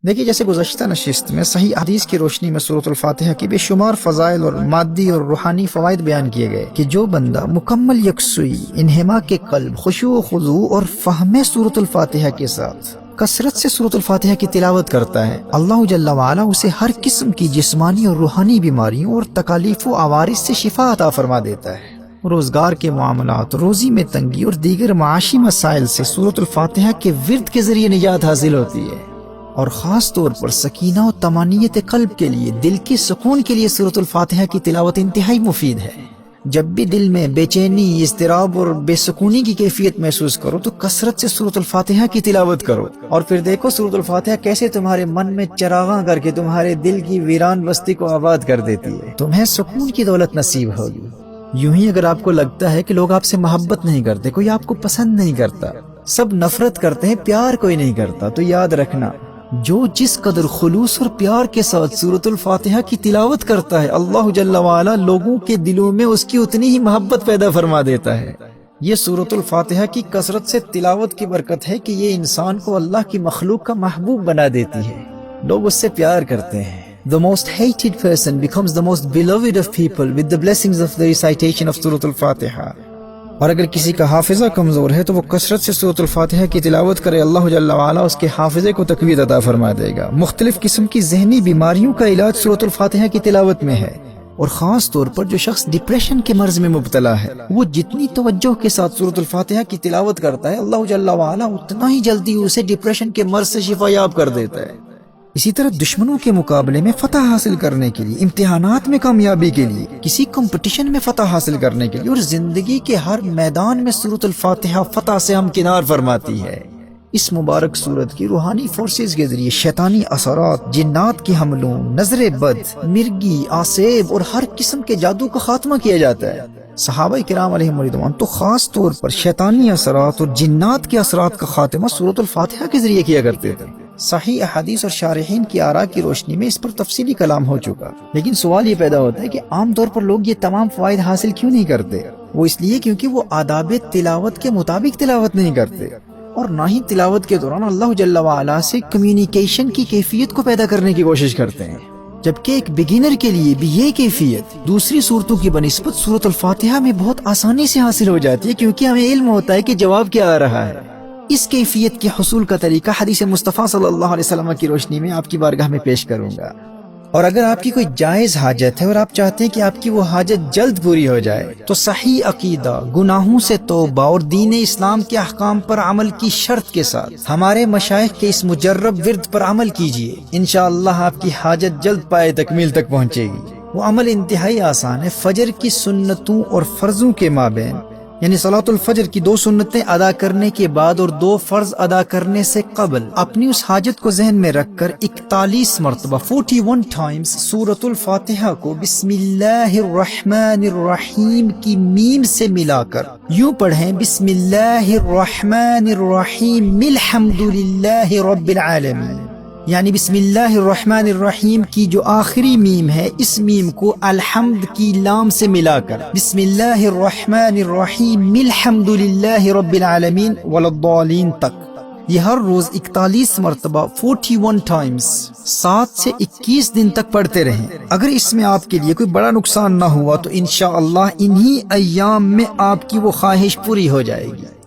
دیکھیے، جیسے گزشتہ نشست میں صحیح حدیث کی روشنی میں سورۃ الفاتحہ کی بے شمار فضائل اور مادی اور روحانی فوائد بیان کیے گئے کہ جو بندہ مکمل یکسوئی، انہماک کے قلب، خشوع و خضوع اور فہم سورۃ الفاتحہ کے ساتھ کثرت سے سورۃ الفاتحہ کی تلاوت کرتا ہے، اللہ جل وعلا اسے ہر قسم کی جسمانی اور روحانی بیماریوں اور تکالیف و عوارض سے شفا عطا فرما دیتا ہے۔ روزگار کے معاملات، روزی میں تنگی اور دیگر معاشی مسائل سے سورۃ الفاتحہ کے ورد کے ذریعے نجات حاصل ہوتی ہے، اور خاص طور پر سکینہ و طمانینت قلب کے لیے، دل کے سکون کے لیے سورۃ الفاتحہ کی تلاوت انتہائی مفید ہے۔ جب بھی دل میں بے چینی، اضطراب اور بے سکونی کی کیفیت محسوس کرو تو کثرت سے سورۃ الفاتحہ کی تلاوت کرو، اور پھر دیکھو سورۃ الفاتحہ کیسے تمہارے من میں چراغاں کر کے تمہارے دل کی ویران بستی کو آباد کر دیتی ہے۔ تمہیں سکون کی دولت نصیب ہوگی۔ یوں ہی اگر آپ کو لگتا ہے کہ لوگ آپ سے محبت نہیں کرتے، کوئی آپ کو پسند نہیں کرتا، سب نفرت کرتے ہیں، پیار کوئی نہیں کرتا، تو یاد رکھنا، جو جس قدر خلوص اور پیار کے ساتھ سورۃ الفاتحہ کی تلاوت کرتا ہے، اللہ جل وعلا لوگوں کے دلوں میں اس کی اتنی ہی محبت پیدا فرما دیتا ہے۔ یہ سورۃ الفاتحہ کی کثرت سے تلاوت کی برکت ہے کہ یہ انسان کو اللہ کی مخلوق کا محبوب بنا دیتی ہے، لوگ اس سے پیار کرتے ہیں۔ The most hated person becomes the most beloved of people with the blessings of the recitation of سورۃ الفاتحہ۔ اور اگر کسی کا حافظہ کمزور ہے تو وہ کثرت سے سورۃ الفاتحہ کی تلاوت کرے، اللہ جل وعلا اس کے حافظے کو تقویت عطا فرما دے گا۔ مختلف قسم کی ذہنی بیماریوں کا علاج سورۃ الفاتحہ کی تلاوت میں ہے، اور خاص طور پر جو شخص ڈپریشن کے مرض میں مبتلا ہے، وہ جتنی توجہ کے ساتھ سورۃ الفاتحہ کی تلاوت کرتا ہے، اللہ جل وعلا اتنا ہی جلدی اسے ڈپریشن کے مرض سے شفا یاب کر دیتا ہے۔ اسی طرح دشمنوں کے مقابلے میں فتح حاصل کرنے کے لیے، امتحانات میں کامیابی کے لیے، کسی کمپٹیشن میں فتح حاصل کرنے کے لیے، اور زندگی کے ہر میدان میں سورۃ الفاتحہ فتح سے ہمکنار فرماتی ہے۔ اس مبارک سورت کی روحانی فورسز کے ذریعے شیطانی اثرات، جنات کے حملوں، نظر بد، مرگی، آسیب اور ہر قسم کے جادو کا خاتمہ کیا جاتا ہے۔ صحابہ کرام علیہم رضوان تو خاص طور پر شیطانی اثرات اور جنات کے اثرات کا خاتمہ سورۃ الفاتحہ کے ذریعے کیا کرتے تھے۔ صحیح احادیث اور شارحین کی آراء کی روشنی میں اس پر تفصیلی کلام ہو چکا، لیکن سوال یہ پیدا ہوتا ہے کہ عام طور پر لوگ یہ تمام فوائد حاصل کیوں نہیں کرتے؟ وہ اس لیے کیونکہ وہ آداب تلاوت کے مطابق تلاوت نہیں کرتے، اور نہ ہی تلاوت کے دوران اللہ جل وعلا سے کمیونیکیشن کی کیفیت کو پیدا کرنے کی کوشش کرتے ہیں، جبکہ ایک بگنر کے لیے بھی یہ کیفیت دوسری صورتوں کی بنسبت سورۃ الفاتحہ میں بہت آسانی سے حاصل ہو جاتی ہے، کیونکہ ہمیں علم ہوتا ہے کہ جواب کیا آ رہا ہے۔ اس کیفیت کے حصول کا طریقہ حدیث مصطفیٰ صلی اللہ علیہ وسلم کی روشنی میں آپ کی بارگاہ میں پیش کروں گا۔ اور اگر آپ کی کوئی جائز حاجت ہے اور آپ چاہتے ہیں کہ آپ کی وہ حاجت جلد پوری ہو جائے، تو صحیح عقیدہ، گناہوں سے توبہ اور دین اسلام کے احکام پر عمل کی شرط کے ساتھ ہمارے مشائخ کے اس مجرب ورد پر عمل کیجئے، انشاءاللہ آپ کی حاجت جلد پائے تکمیل تک پہنچے گی۔ وہ عمل انتہائی آسان ہے۔ فجر کی سنتوں اور فرضوں کے مابین، یعنی صلاۃ الفجر کی 2 سنتیں ادا کرنے کے بعد اور 2 فرض ادا کرنے سے قبل، اپنی اس حاجت کو ذہن میں رکھ کر 41 مرتبہ 41 ٹائمز سورۃ الفاتحہ کو بسم اللہ الرحمن الرحیم کی میم سے ملا کر یوں پڑھیں: بسم اللہ الرحمن الرحیم الحمد للہ رب العالمین، یعنی بسم اللہ الرحمن الرحیم کی جو آخری میم ہے، اس میم کو الحمد کی لام سے ملا کر بسم اللہ الرحمن الرحیم الحمد للہ رب العالمین والضالین تک یہ ہر روز 41 مرتبہ 41 ٹائمز 7 سے 21 دن تک پڑھتے رہیں۔ اگر اس میں آپ کے لیے کوئی بڑا نقصان نہ ہوا تو انشاءاللہ انہی ایام میں آپ کی وہ خواہش پوری ہو جائے گی۔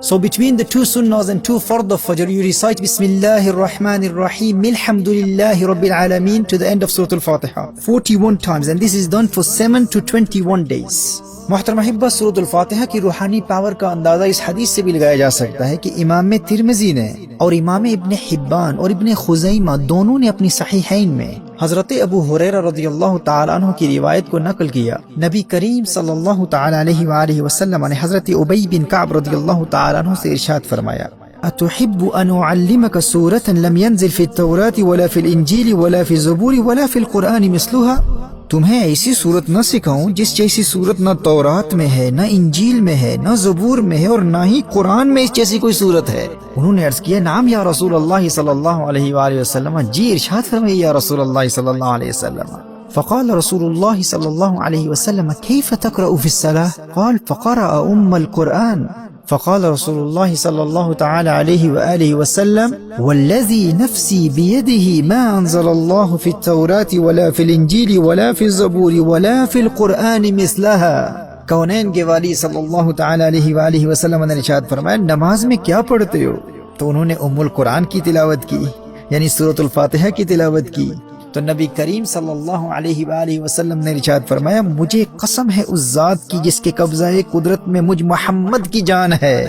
So between the 2 sunnahs and 2 fard of Fajr, you recite Bismillahir Rahmanir Rahim Alhamdulillahi Rabbil Alameen to the end of Surah Al-Fatiha 41 times, and this is done for 7 to 21 days. محترم احبہ، سورۃ الفاتحہ کی روحانی پاور کا اندازہ اس حدیث سے بھی لگایا جا سکتا ہے کہ امام ترمذی نے اور امام ابن حبان اور ابن خزیمہ دونوں نے اپنی صحیحین میں حضرت ابو ہریرہ رضی اللہ تعالی عنہ کی روایت کو نقل کیا۔ نبی کریم صلی اللہ تعالی علیہ وآلہ وسلم نے حضرت ابی بن کعب رضی اللہ تعالی عنہ سے ارشاد فرمایا: أتحب أن أعلمك سورة لم ينزل في التوراة ولا في الإنجيل ولا في الزبور ولا في القرآن مثلها؟ تمہیں ایسی صورت نہ سکھاؤں جس جیسی صورت نہ تورات میں ہے، نہ انجیل میں ہے، نہ زبور میں ہے، اور نہ ہی قرآن میں اس جیسی کوئی صورت ہے؟ انہوں نے عرض کیا: نعم یا رسول اللہ صلی اللہ علیہ وآلہ وسلم، جی ارشاد فرمائیے یا رسول اللہ صلی اللہ علیہ وسلم۔ فقال رسول الله صلى الله عليه وسلم: كيف تقرأ في الصلاة؟ قال: فقرأ القرآن۔ فقال رسول الله صلى الله تعالى عليه وآله وسلم والذي نفسي بيده ما أنزل الله في التوراة ولا في الإنجيل ولا في الزبور ولا في القرآن مثلها. کونین کے والی صلی اللہ تعالی علیہ وآلہ وسلم نے ارشاد فرمایا نماز میں کیا پڑھتے ہو؟ تو انہوں نے ام القرآن کی تلاوت کی، یعنی سورۃ الفاتحہ کی تلاوت کی. تو نبی کریم صلی اللہ علیہ وآلہ وسلم نے ارشاد فرمایا مجھے قسم ہے اس ذات کی جس کے قبضہ قدرت میں مجھ محمد کی جان ہے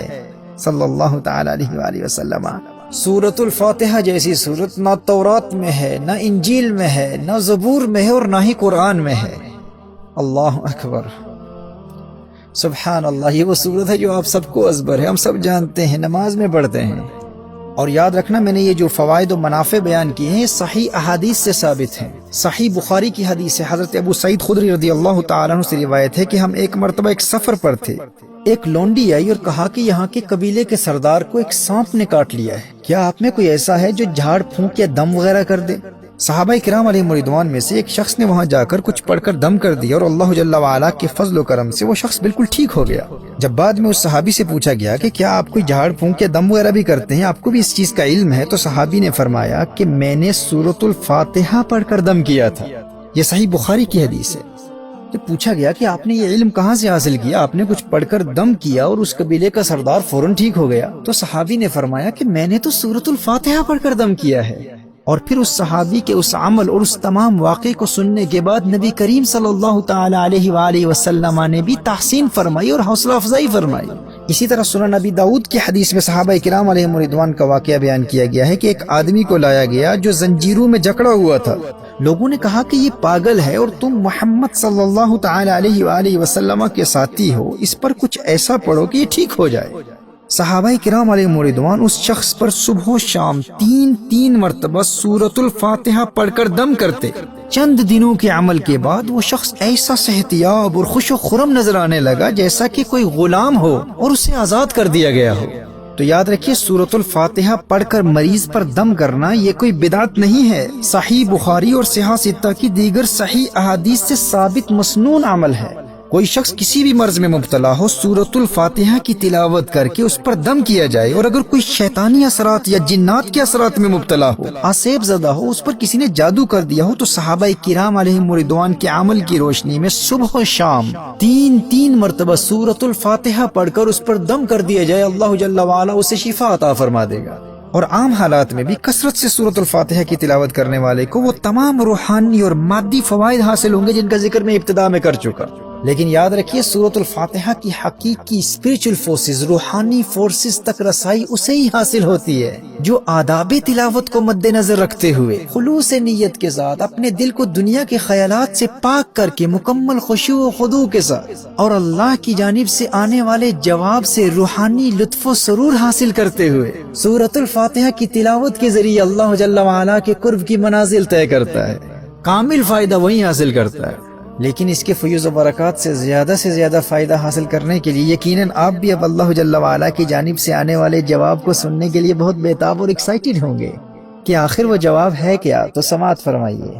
صلی اللہ تعالی علیہ وآلہ وسلم. سورۃ الفاتحہ جیسی سورت نہ تورات میں ہے، نہ انجیل میں ہے، نہ زبور میں ہے، اور نہ ہی قرآن میں ہے. اللہ اکبر، سبحان اللہ. یہ وہ سورت ہے جو آپ سب کو ازبر ہے، ہم سب جانتے ہیں، نماز میں پڑھتے ہیں. اور یاد رکھنا میں نے یہ جو فوائد و منافع بیان کیے ہیں صحیح احادیث سے ثابت ہیں. صحیح بخاری کی حدیث ہے، حضرت ابو سعید خدری رضی اللہ تعالیٰ عنہ سے روایت ہے کہ ہم ایک مرتبہ ایک سفر پر تھے. ایک لونڈی آئی اور کہا کہ یہاں کے قبیلے کے سردار کو ایک سانپ نے کاٹ لیا ہے، کیا آپ میں کوئی ایسا ہے جو جھاڑ پھونک یا دم وغیرہ کر دے؟ صحابہ کرام علیہ رضوان میں سے ایک شخص نے وہاں جا کر کچھ پڑھ کر دم کر دیا اور اللہ جل وعلا کے فضل و کرم سے وہ شخص بالکل ٹھیک ہو گیا. جب بعد میں اس صحابی سے پوچھا گیا کہ کیا آپ کوئی جھاڑ پھونک یا دم وغیرہ بھی کرتے ہیں، آپ کو بھی اس چیز کا علم ہے؟ تو صحابی نے فرمایا کہ میں نے سورۃ الفاتحہ پڑھ کر دم کیا تھا. یہ صحیح بخاری کی حدیث ہے. جب پوچھا گیا کہ آپ نے یہ علم کہاں سے حاصل کیا، آپ نے کچھ پڑھ کر دم کیا اور اس قبیلے کا سردار فوراً ٹھیک ہو گیا، تو صحابی نے فرمایا کہ میں نے تو سورۃ الفاتحہ پڑھ کر دم کیا ہے. اور پھر اس صحابی کے اس عمل اور اس تمام واقعے کو سننے کے بعد نبی کریم صلی اللہ تعالی علیہ وآلہ وسلم نے بھی تحسین فرمائی اور حوصلہ افزائی فرمائی. اسی طرح سنن نبی داؤد کی حدیث میں صحابہ کرام علیہ رضوان کا واقعہ بیان کیا گیا ہے کہ ایک آدمی کو لایا گیا جو زنجیروں میں جکڑا ہوا تھا. لوگوں نے کہا کہ یہ پاگل ہے اور تم محمد صلی اللہ تعالی علیہ وآلہ وسلم کے ساتھی ہو، اس پر کچھ ایسا پڑھو کہ یہ ٹھیک ہو جائے. صحابہ کرام علیہ رضوان اس شخص پر صبح و شام تین مرتبہ سورۃ الفاتحہ پڑھ کر دم کرتے. چند دنوں کے عمل کے بعد وہ شخص ایسا صحتیاب اور خوش و خرم نظر آنے لگا جیسا کہ کوئی غلام ہو اور اسے آزاد کر دیا گیا ہو. تو یاد رکھیے سورۃ الفاتحہ پڑھ کر مریض پر دم کرنا یہ کوئی بدعت نہیں ہے، صحیح بخاری اور صحیح ستہ کی دیگر صحیح احادیث سے ثابت مسنون عمل ہے. کوئی شخص کسی بھی مرض میں مبتلا ہو سورۃ الفاتحہ کی تلاوت کر کے اس پر دم کیا جائے، اور اگر کوئی شیطانی اثرات یا جنات کے اثرات میں مبتلا ہو، آسیب زدہ ہو، اس پر کسی نے جادو کر دیا ہو، تو صحابہ کرام علیہ رضوان کے عمل کی روشنی میں صبح و شام تین مرتبہ سورۃ الفاتحہ پڑھ کر اس پر دم کر دیا جائے، اللہ جل وعلا اسے شفا عطا فرما دے گا. اور عام حالات میں بھی کثرت سے سورۃ الفاتحہ کی تلاوت کرنے والے کو وہ تمام روحانی اور مادی فوائد حاصل ہوں گے جن کا ذکر میں ابتدا میں کر چکا. لیکن یاد رکھیے سورۃ الفاتحہ کی حقیقی اسپرچل فورسز، روحانی فورسز تک رسائی اسے ہی حاصل ہوتی ہے جو آداب تلاوت کو مد نظر رکھتے ہوئے خلوص نیت کے ساتھ اپنے دل کو دنیا کے خیالات سے پاک کر کے مکمل خشوع و خضوع کے ساتھ اور اللہ کی جانب سے آنے والے جواب سے روحانی لطف و سرور حاصل کرتے ہوئے سورۃ الفاتحہ کی تلاوت کے ذریعے اللہ جل وعلا کے قرب کی منازل طے کرتا ہے. کامل فائدہ وہی حاصل کرتا ہے. لیکن اس کے فیوز و برکات سے زیادہ فائدہ حاصل کرنے کے لیے یقیناً آپ بھی اب اللہ جل وعلا کی جانب سے آنے والے جواب کو سننے کے لیے بہت بے تاب اور ایکسائٹڈ ہوں گے کہ آخر وہ جواب ہے کیا. تو سماعت فرمائیے.